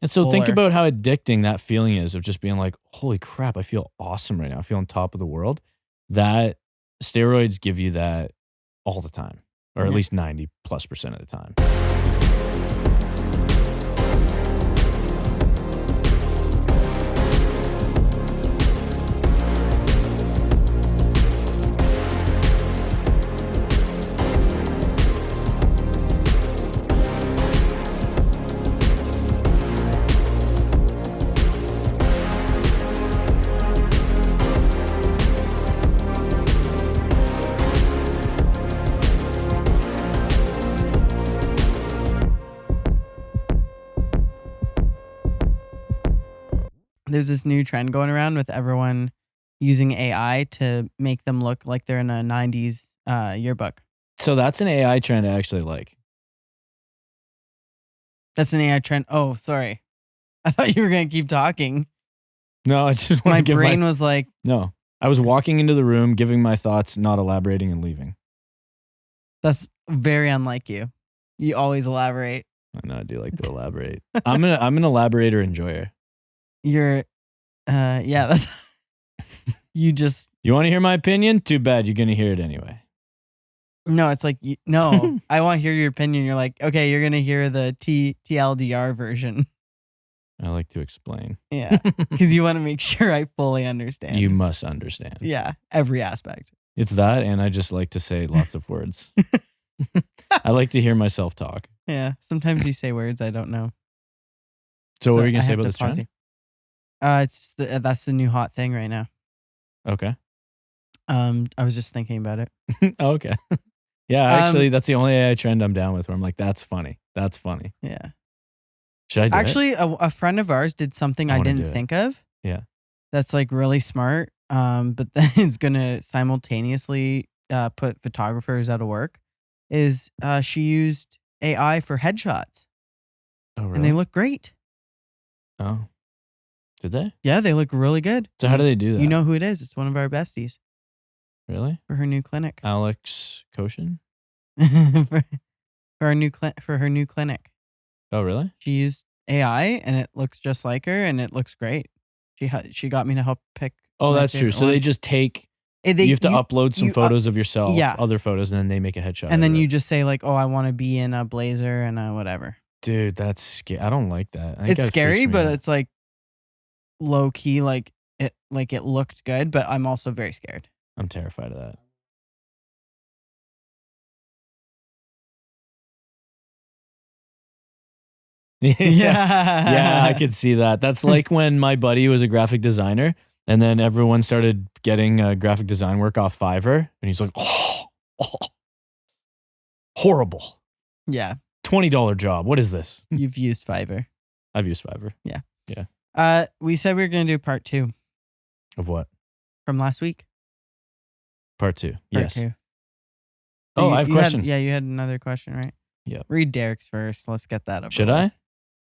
And so think fuller. about how addicting that feeling is of just being like, holy crap, I feel awesome right now. I feel on top of the world. That steroids give you that all the time, or at least 90+% of the time. There's this new trend going around with everyone using AI to make them look like they're in a 90s yearbook. So that's an AI trend I actually like. That's an AI trend. Oh, sorry. I thought you were going to keep talking. No, I just want My to give brain was like... No, I was walking into the room, giving my thoughts, not elaborating and leaving. That's very unlike you. You always elaborate. I know I do like to elaborate. I'm an elaborator enjoyer. You're, yeah, that's... You just... You want to hear my opinion? Too bad. You're going to hear it anyway. No, it's like, no, I want to hear your opinion. You're like, okay, you're going to hear the TLDR version. I like to explain. Yeah, because you want to make sure I fully understand. You must understand. Yeah, every aspect. It's that, and I just like to say lots of words. I like to hear myself talk. Yeah, sometimes you say words I don't know. So what are you going to say about this trend? It's that's the new hot thing right now. Okay. I was just thinking about it. Okay. Yeah, actually, that's the only AI trend I'm down with where I'm like, that's funny. That's funny. Yeah. Should I do Actually, it? a friend of ours did something I didn't think of. Yeah. That's like really smart. But then it's going to simultaneously put photographers out of work. Is she used AI for headshots. Oh, really? And they look great. Oh. Did they? Yeah, they look really good. So how do they do that? You know who it is. It's one of our besties. Really? For her new clinic. Alex Koshin? for her new clinic. Oh, really? She used AI and it looks just like her and it looks great. She got me to help pick. Oh, that's true. So they just take... you have to upload some photos of yourself, other photos, and then they make a headshot. And then you just say like, oh, I want to be in a blazer and whatever. Dude, that's scary. I don't like that. It's scary, but it's like low key, like it looked good, but I'm also very scared. I'm terrified of that. Yeah, I could see that. That's like when my buddy was a graphic designer and then everyone started getting graphic design work off Fiverr and he's like, oh, horrible. Yeah. $20 job. What is this? You've used Fiverr. I've used Fiverr. Yeah. Yeah. We said we were going to do part 2. Of what? From last week. Part 2. Yes. 2. Oh, I have a question. You had another question, right? Yeah. Read Derek's first. Let's get that over. Should I?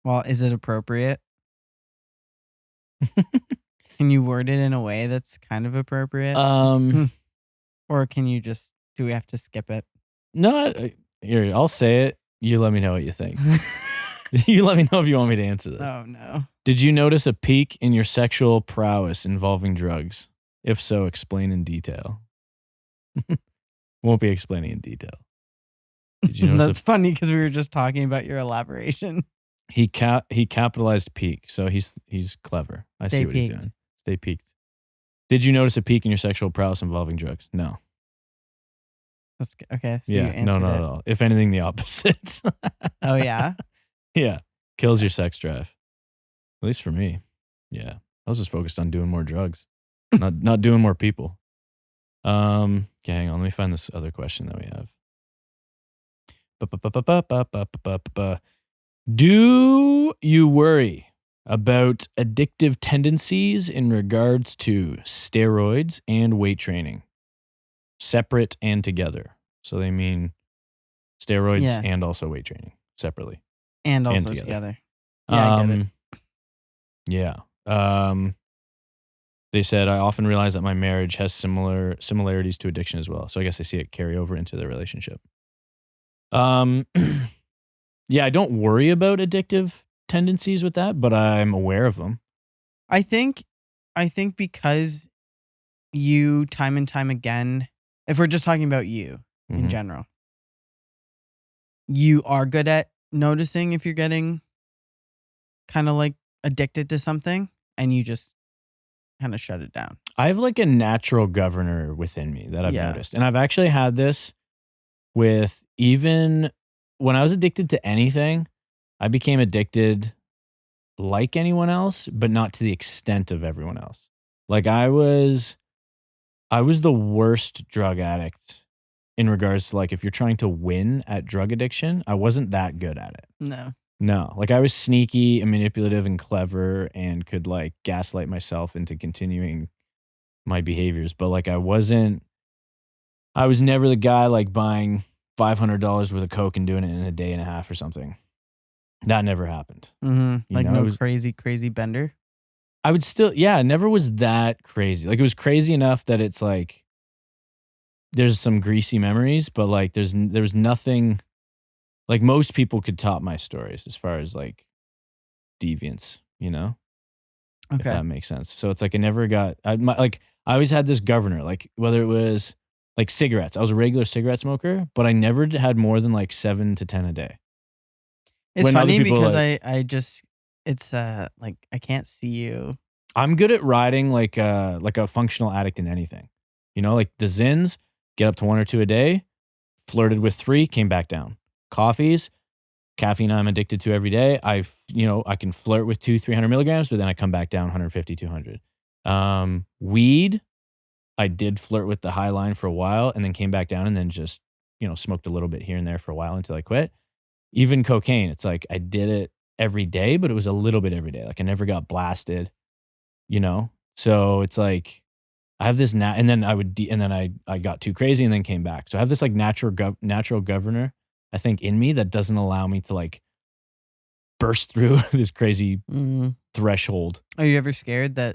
Well, is it appropriate? Can you word it in a way that's kind of appropriate? Or can you just... Do we have to skip it? No, here, I'll say it. You let me know what you think. You let me know if you want me to answer this. Oh, no. Did you notice a peak in your sexual prowess involving drugs? If so, explain in detail. Won't be explaining in detail. Did you notice? That's funny because we were just talking about your elaboration. He capitalized peak, so he's clever. I see what he's doing. Stay peaked. Did you notice a peak in your sexual prowess involving drugs? No. That's okay. So yeah. No. If anything, the opposite. Oh yeah. Yeah. Kills your sex drive. At least for me. Yeah. I was just focused on doing more drugs, not doing more people. Okay, hang on. Let me find this other question that we have. Do you worry about addictive tendencies in regards to steroids and weight training? Separate and together. So they mean steroids and also weight training separately. And also together. Yeah, I get it. Yeah. They said, I often realize that my marriage has similarities to addiction as well. So I guess I see it carry over into their relationship. Yeah, I don't worry about addictive tendencies with that, but I'm aware of them. I think because you time and time again, if we're just talking about you in Mhm. general, you are good at noticing if you're getting kind of like addicted to something and you just kind of shut it down. I have like a natural governor within me that I've Yeah. noticed. And I've actually had this with even when I was addicted to anything, I became addicted like anyone else, but not to the extent of everyone else. Like I was the worst drug addict in regards to like if you're trying to win at drug addiction, I wasn't that good at it. No. No, like I was sneaky and manipulative and clever and could like gaslight myself into continuing my behaviors, but like I was never the guy like buying $500 worth of coke and doing it in a day and a half or something. That never happened. Mm-hmm. You Like know, it no was crazy bender. I would still yeah, it never was that crazy. Like it was crazy enough that it's like there's some greasy memories, but like there was nothing like most people could top my stories as far as like deviance, you know? If Okay. that makes sense. So it's like I never got like I always had this governor, like whether it was like cigarettes. I was a regular cigarette smoker, but I never had more than like 7 to 10 a day. It's When other funny people because like I just it's like I can't see you. I'm good at riding like a functional addict in anything. You know, like the Zins, get up to 1 or 2 a day, flirted with 3, came back down. Coffees, caffeine I'm addicted to every day. You know, I can flirt with 300 milligrams, but then I come back down 150, 200. Weed, I did flirt with the high line for a while and then came back down and then just, you know, smoked a little bit here and there for a while until I quit. Even cocaine, it's like I did it every day, but it was a little bit every day. Like I never got blasted, you know? So it's like I have this and then and then I got too crazy and then came back. So I have this like natural governor, I think, in me that doesn't allow me to like burst through this crazy Mm. threshold. Are you ever scared that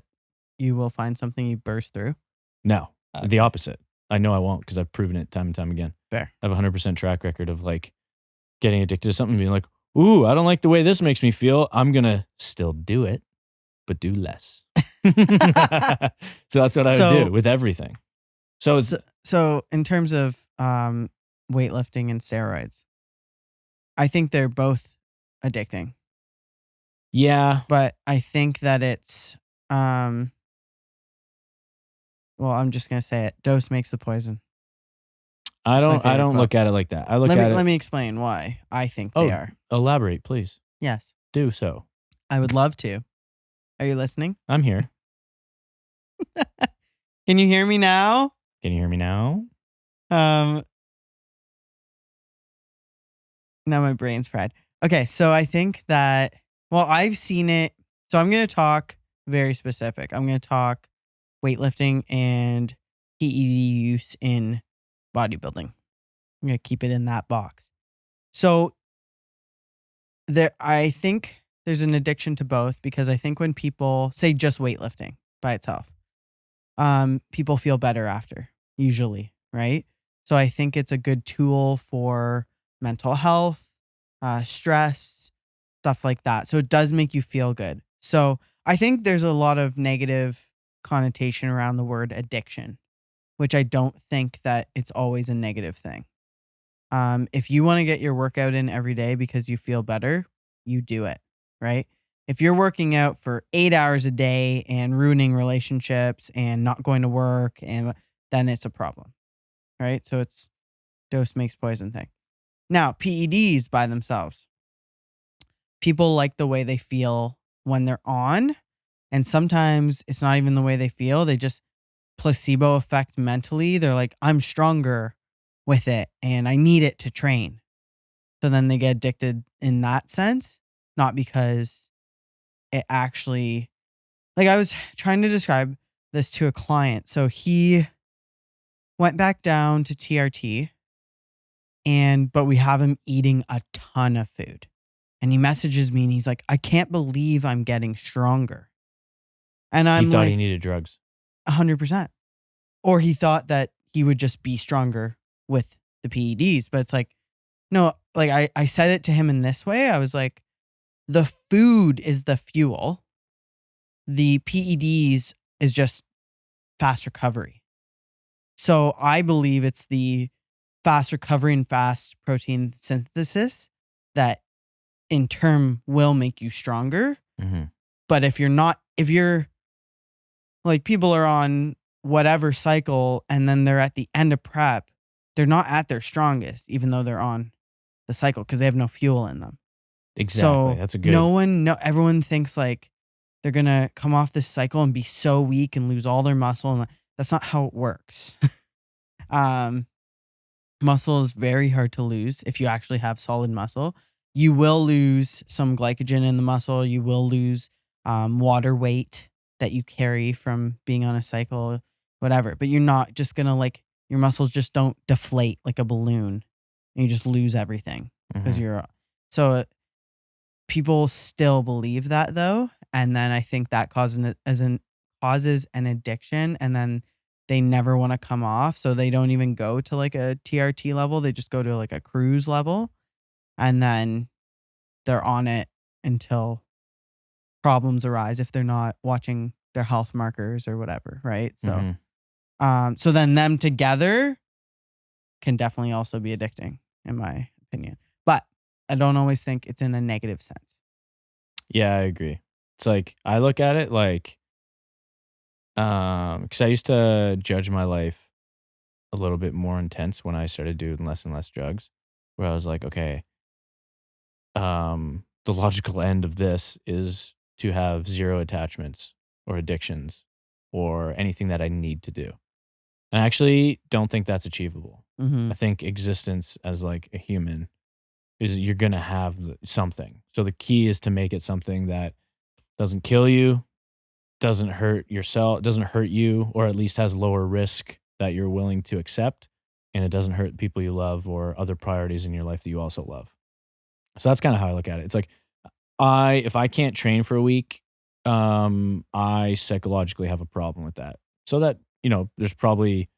you will find something you burst through? No, Okay. the opposite. I know I won't because I've proven it time and time again. Fair. I have a 100% track record of like getting addicted to something and being like, ooh, I don't like the way this makes me feel. I'm going to still do it, but do less. So that's what I would do with everything. So in terms of weightlifting and steroids, I think they're both addicting. Yeah. But I think that it's well, I'm just gonna say it. Dose makes the poison. I That's my don't favorite quote. look at it like that. I look at it. Let me explain why I think they are. Elaborate, please. Yes. Do so. I would love to. Are you listening? I'm here. Can you hear me now? Can you hear me now? Now my brain's fried. Okay, so I think that I've seen it. So I'm going to talk very specific. I'm going to talk weightlifting and PED use in bodybuilding. I'm going to keep it in that box. So I think there's an addiction to both because I think when people say just weightlifting by itself, people feel better after, usually, right? So I think it's a good tool for mental health, stress, stuff like that. So it does make you feel good. So I think there's a lot of negative connotation around the word addiction, which I don't think that it's always a negative thing. If you want to get your workout in every day because you feel better, you do it, right? If you're working out for 8 hours a day and ruining relationships and not going to work, and then it's a problem, right? So it's dose makes poison thing. Now, PEDs by themselves, people like the way they feel when they're on, and sometimes it's not even the way they feel. They just placebo effect mentally. They're like, I'm stronger with it and I need it to train. So then they get addicted in that sense, not because it actually, like I was trying to describe this to a client. So he went back down to TRT but we have him eating a ton of food. And he messages me and he's like, I can't believe I'm getting stronger. And I'm He thought like, he needed drugs. 100%. Or he thought that he would just be stronger with the PEDs. But it's like, no, like I said it to him in this way. I was like, the food is the fuel. The PEDs is just fast recovery. So I believe it's the fast recovery and fast protein synthesis that in turn will make you stronger. Mm-hmm. But if you're like, people are on whatever cycle and then they're at the end of prep, they're not at their strongest, even though they're on the cycle because they have no fuel in them. Exactly. So That's a good. everyone thinks like they're gonna come off this cycle and be so weak and lose all their muscle, and that's not how it works. Muscle is very hard to lose if you actually have solid muscle. You will lose some glycogen in the muscle. You will lose water weight that you carry from being on a cycle, whatever. But you're not just gonna like, your muscles just don't deflate like a balloon and you just lose everything because Mhm. you're so. People still believe that though, and then I think that causes an addiction, and then they never want to come off, so they don't even go to like a TRT level. They just go to like a cruise level, and then they're on it until problems arise if they're not watching their health markers or whatever, right? So, Mhm. so then them together can definitely also be addicting, in my opinion. But I don't always think it's in a negative sense. Yeah, I agree. It's like I look at it like, because I used to judge my life a little bit more intense when I started doing less and less drugs, where I was like, okay, the logical end of this is to have zero attachments or addictions or anything that I need to do. And I actually don't think that's achievable. Mm-hmm. I think existence as like a human is you're gonna have something. So the key is to make it something that doesn't kill you, doesn't hurt yourself, doesn't hurt you, or at least has lower risk that you're willing to accept, and it doesn't hurt people you love or other priorities in your life that you also love. So that's kind of how I look at it. It's like if I can't train for a week, I psychologically have a problem with that. So that, there's probably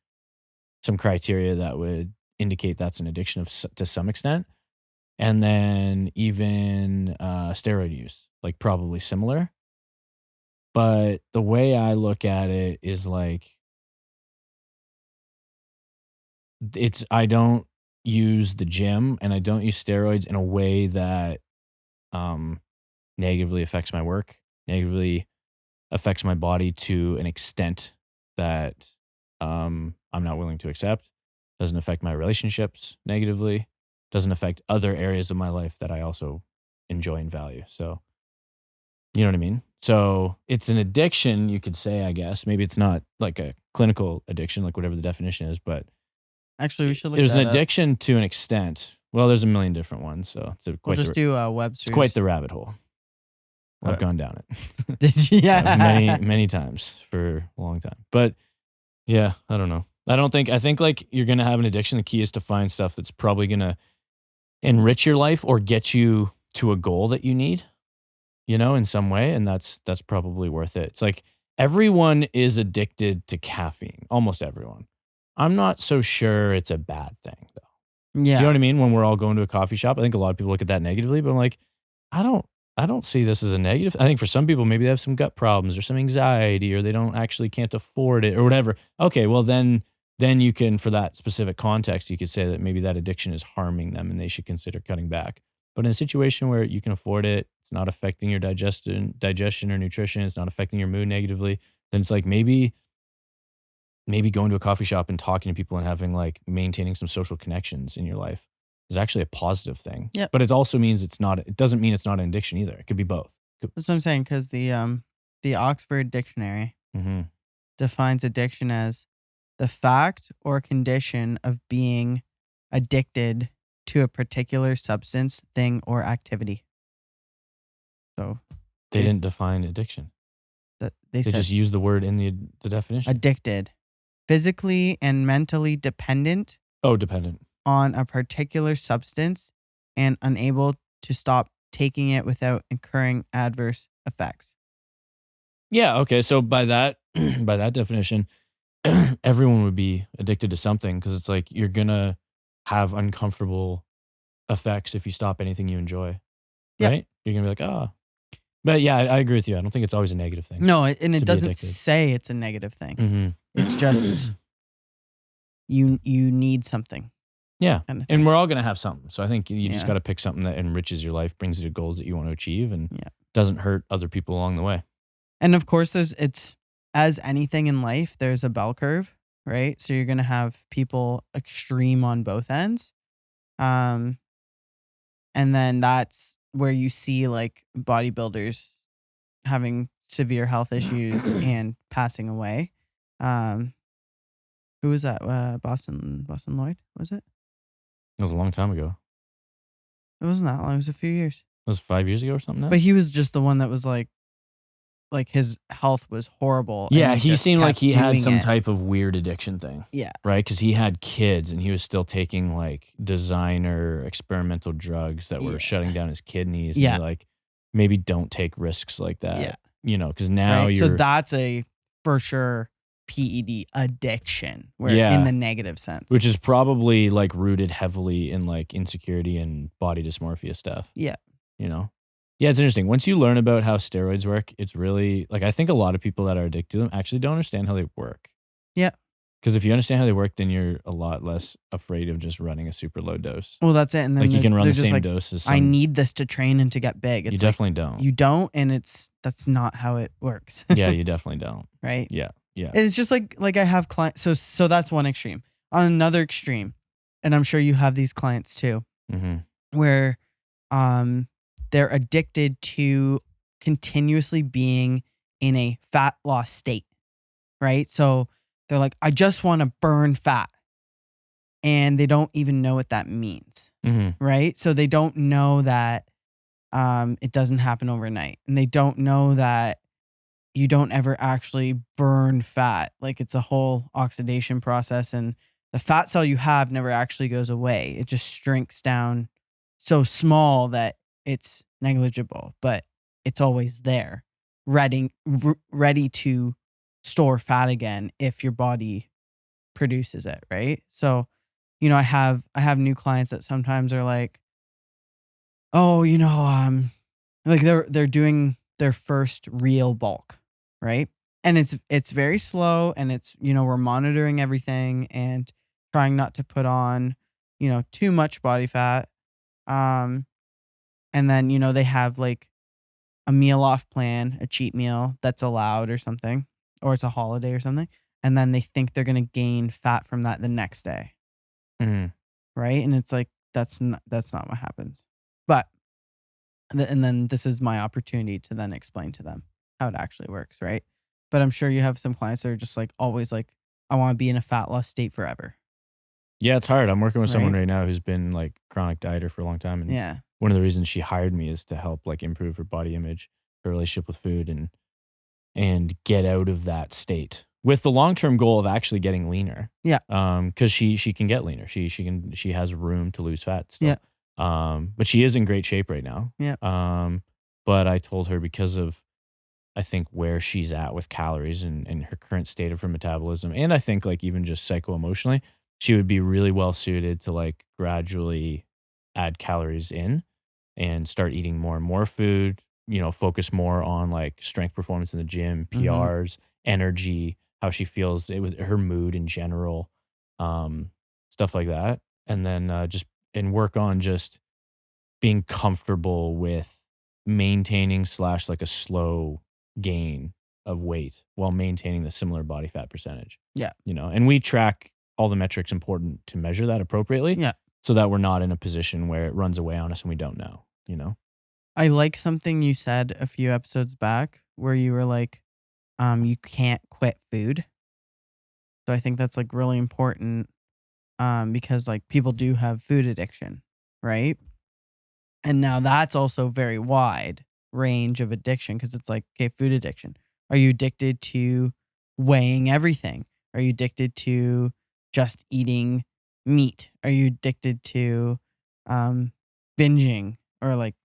some criteria that would indicate that's an addiction to some extent. And then even steroid use, like probably similar. But the way I look at it is like I don't use the gym and I don't use steroids in a way that um, negatively affects my work, negatively affects my body to an extent that I'm not willing to accept. Doesn't affect my relationships negatively. Doesn't affect other areas of my life that I also enjoy and value. So, you know what I mean? So it's an addiction, you could say, I guess. Maybe it's not like a clinical addiction, like whatever the definition is, but Actually, we should look there's an that up. addiction to an extent. Well, there's a million different ones, so We'll quite just do Webster's. it's quite the rabbit hole. I've gone down it. Did you? Yeah. Many times for a long time. But yeah, I don't know. I think like you're going to have an addiction. The key is to find stuff that's probably going to enrich your life or get you to a goal that you need, in some way. And that's probably worth it. It's like everyone is addicted to caffeine, almost everyone. I'm not so sure it's a bad thing though. Yeah. Do you know what I mean? When we're all going to a coffee shop, I think a lot of people look at that negatively, but I'm like, I don't see this as a negative. I think for some people, maybe they have some gut problems or some anxiety, or they can't afford it or whatever. Okay, well then you can, for that specific context, you could say that maybe that addiction is harming them and they should consider cutting back. But in a situation where you can afford it, it's not affecting your digestion or nutrition, it's not affecting your mood negatively, then it's like maybe going to a coffee shop and talking to people and having like maintaining some social connections in your life is actually a positive thing. Yeah. But it also means it doesn't mean it's not an addiction either. It could be both. That's what I'm saying, because the Oxford Dictionary Mm-hmm. defines addiction as the fact or condition of being addicted to a particular substance, thing, or activity. So They didn't define addiction. They They said just used the word in the definition. addicted, physically and mentally dependent Oh, dependent. on a particular substance and unable to stop taking it without incurring adverse effects. Yeah. Okay. So by that by that definition, everyone would be addicted to something because it's like you're gonna have uncomfortable effects if you stop anything you enjoy. Yep. Right? You're going to be like, oh. But yeah, I agree with you. I don't think it's always a negative thing. No, and to it be doesn't addicted. say it's a negative thing. Mm-hmm. It's just you need something. Yeah. Kind of And thing. we're all going to have something. So I think you just Yeah. got to pick something that enriches your life, brings you to goals that you want to achieve, and Yeah. doesn't hurt other people along the way. And of course, it's as anything in life, there's a bell curve, right? So you're going to have people extreme on both ends. And then that's where you see like bodybuilders having severe health issues and passing away. Who was that? Boston Lloyd, was it? It was a long time ago. It wasn't that long. It was a few years. It was 5 years ago or something. But he was just the one that was like his health was horrible. And Yeah, he just seemed like kept he had doing some it. type of weird addiction thing. Yeah. Right? Because he had kids and he was still taking like designer experimental drugs that were Yeah. shutting down his kidneys. Yeah. And you're like, maybe don't take risks like that. Yeah. You know, because now Right? you're. So that's a for sure PED addiction, where Yeah. in the negative sense. Which is probably like rooted heavily in like insecurity and body dysmorphia stuff. Yeah. You know? Yeah, it's interesting. Once you learn about how steroids work, it's really like I think a lot of people that are addicted to them actually don't understand how they work. Yeah. Because if you understand how they work, then you're a lot less afraid of just running a super low dose. Well, that's it. And then Like you can run the they're just same like, dose as I some. need this to train and to get big. It's You like, definitely don't. you don't, and that's not how it works. Yeah, you definitely don't. Right? Yeah. It's just like I have clients. So that's one extreme. On another extreme, and I'm sure you have these clients too, where they're addicted to continuously being in a fat loss state, right? So they're like, I just want to burn fat, and they don't even know what that means, right? So they don't know that it doesn't happen overnight, and they don't know that you don't ever actually burn fat. Like it's a whole oxidation process, and the fat cell you have never actually goes away. It just shrinks down so small that it's negligible, but it's always there, ready to store fat again if your body produces it, right? So, I have new clients that sometimes are like, oh, like they're doing their first real bulk, right? And it's very slow, and it's, we're monitoring everything and trying not to put on, too much body fat. And then, they have like a meal off plan, a cheat meal that's allowed or something, or it's a holiday or something. And then they think they're going to gain fat from that the next day. Right. And it's like, that's not what happens. But, and then this is my opportunity to then explain to them how it actually works. Right. But I'm sure you have some clients that are just like, always like, I want to be in a fat loss state forever. Yeah, it's hard. I'm working with someone Right? right now who's been like chronic dieter for a long time. And Yeah. one of the reasons she hired me is to help like improve her body image, her relationship with food, and get out of that state with the long-term goal of actually getting leaner. Yeah. Because she can get leaner. She has room to lose fat still. Yeah. But she is in great shape right now. Yeah. But I told her because of I think where she's at with calories and her current state of her metabolism, and I think like even just psycho-emotionally, she would be really well suited to like gradually add calories in and start eating more and more food, focus more on like strength performance in the gym, PRs, energy, how she feels with her mood in general, stuff like that. And then and work on just being comfortable with maintaining / like a slow gain of weight while maintaining the similar body fat percentage. Yeah. And we track all the metrics important to measure that appropriately. Yeah. So that we're not in a position where it runs away on us and we don't know, I like something you said a few episodes back where you were like, you can't quit food. So I think that's like really important, because like people do have food addiction, right? And now that's also very wide range of addiction, because it's like, okay, food addiction. Are you addicted to weighing everything? Are you addicted to just eating meat? Are you addicted to binging or like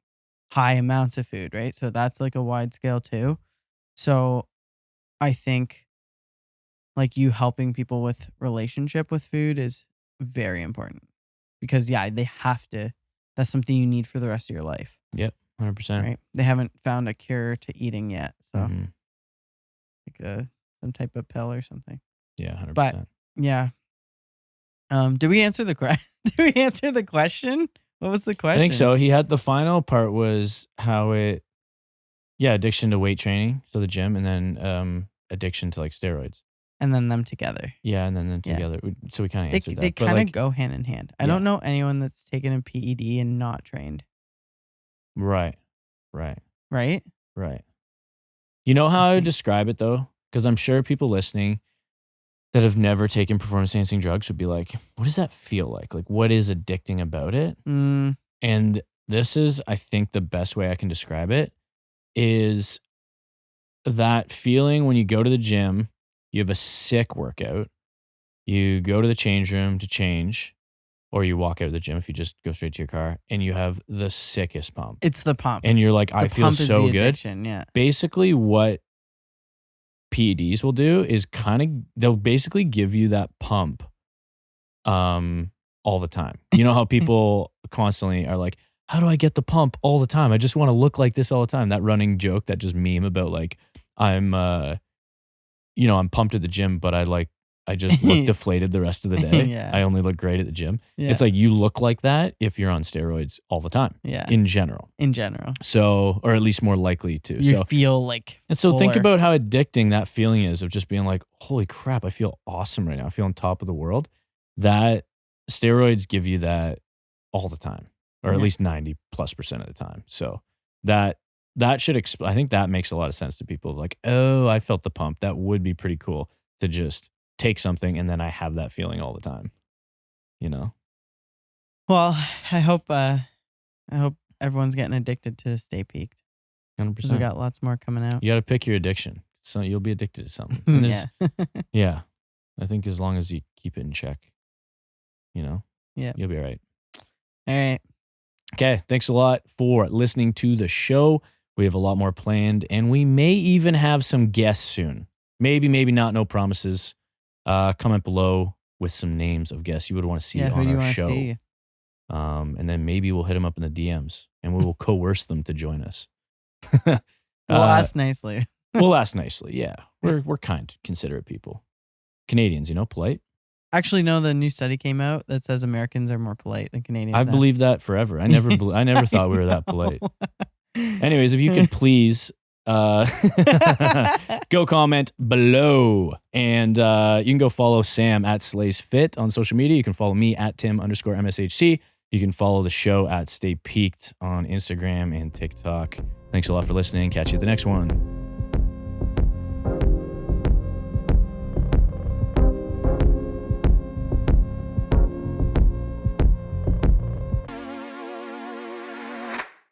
high amounts of food, right? So that's like a wide scale too. So I think like you helping people with relationship with food is very important, because they have to, that's something you need for the rest of your life. Yep. 100%. right? They haven't found a cure to eating yet. So Mhm. like some type of pill or something. Yeah, 100%. But yeah. Did we answer the Did we answer the question? What was the question? I think so. He had the final part was how addiction to weight training, so the gym, and then addiction to like steroids. And then them together. Yeah, and then them Yeah. together. So we kind of answered that. They But kind of like, go hand in hand. I Yeah. don't know anyone that's taken a PED and not trained. right. Right? You know how I would think- describe it though? Because I'm sure people listening that have never taken performance enhancing drugs would be like, what does that feel like? Like, what is addicting about it? Mm, And this is, I think, the best way I can describe it is that feeling when you go to the gym, you have a sick workout, you go to the change room to change, or you walk out of the gym if you just go straight to your car, and you have the sickest pump. it's the pump. And you're like, the I feel pump is so the good. addiction, yeah. Basically, what PEDs will do is they'll basically give you that pump all the time. You know how people constantly are like, how do I get the pump all the time? I just want to look like this all the time. That running joke, that just meme about like, I'm pumped at the gym, but I just look deflated the rest of the day. Yeah. I only look great at the gym. Yeah. It's like you look like that if you're on steroids all the time. Yeah. In general. So, or at least more likely to. You feel like And so think fuller. about how addicting that feeling is of just being like, holy crap, I feel awesome right now. I feel on top of the world. That steroids give you that all the time, or at Yeah. least 90+% of the time. So that should, I think that makes a lot of sense to people. Like, oh, I felt the pump. That would be pretty cool to just take something and then I have that feeling all the time, you know? Well, I hope everyone's getting addicted to Stay Peaked. 100%. Because we got lots more coming out. You got to pick your addiction. So you'll be addicted to something. And Yeah. yeah. I think as long as you keep it in check, Yeah. you'll be all right. All right. Okay. Thanks a lot for listening to the show. We have a lot more planned, and we may even have some guests soon. Maybe not. No promises. Comment below with some names of guests you would want to see Who on do you our want to show. see? And then maybe we'll hit them up in the DMs and we will coerce them to join us. We'll ask nicely. We'll ask nicely. Yeah. We're kind, considerate people. Canadians, polite. Actually, no, the new study came out that says Americans are more polite than Canadians. I've believed that forever. I never thought we were that polite. Anyways, if you could please go comment below, and you can go follow Sam at Slays Fit on social media. You can follow me at Tim_MSHC. You can follow the show at Stay Peaked on Instagram and TikTok. Thanks a lot for listening. Catch you at the next one.